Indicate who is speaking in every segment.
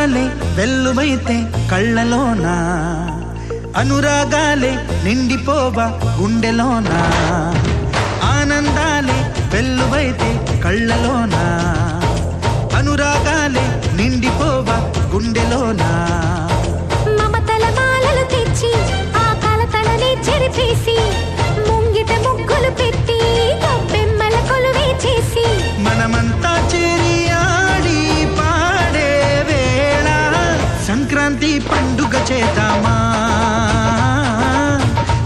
Speaker 1: అందాలే వెల్లువైతే కళ్ళలోనా అనురాగాలే నిండిపోవా గుండెలోనా ఆనందాలే వెల్లువైతే కళ్ళలోనా అనురాగాలే నిండిపోవా గుండెలోనా
Speaker 2: మమతల మాలలు తెచ్చి ఆ కలతలనే చెరిపేసి ముంగిట ముగ్గులు పెట్టి గొప్పెమ్మల కొలువే చేసి
Speaker 1: మనమంతా చేరి ఆడి పాడే వేళ సంక్రాంతి పండుగ చేద్దామా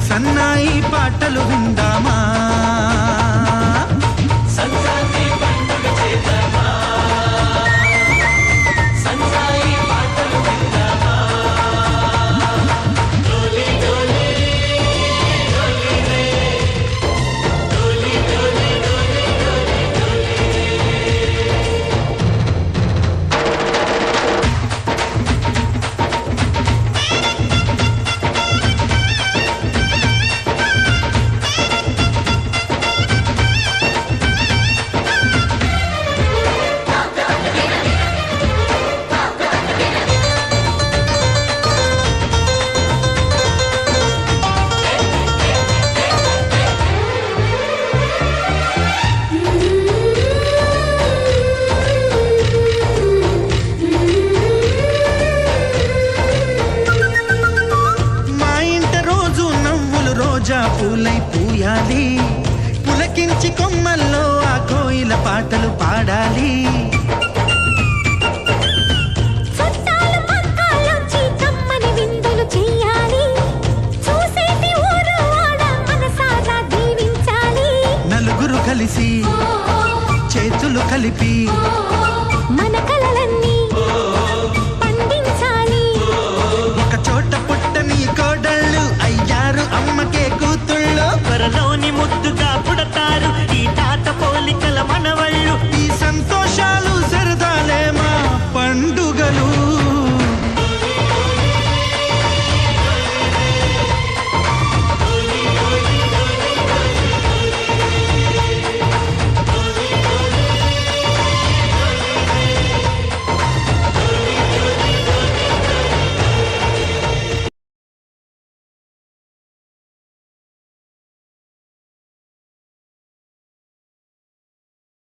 Speaker 1: సన్నాయి పాటలు విందామా పూలై పూయాలి పులకించి కొమ్మల్లో ఆ కోయిల పాటలు పాడాలి
Speaker 2: చుట్టాల పక్కాలోంచి కమ్మని విందులు చెయ్యాలి చూసేటి ఊరు వాడ మనసారా దీవించాలి
Speaker 1: నలుగురు కలిసి చేతులు కలిపి
Speaker 2: మన కలలన్నీ పండించాలి
Speaker 1: ఒక చోట పుట్టని కోడళ్ళు అయ్యారు అమ్మకే కూతుళ్ళు త్వరలోని ముద్దు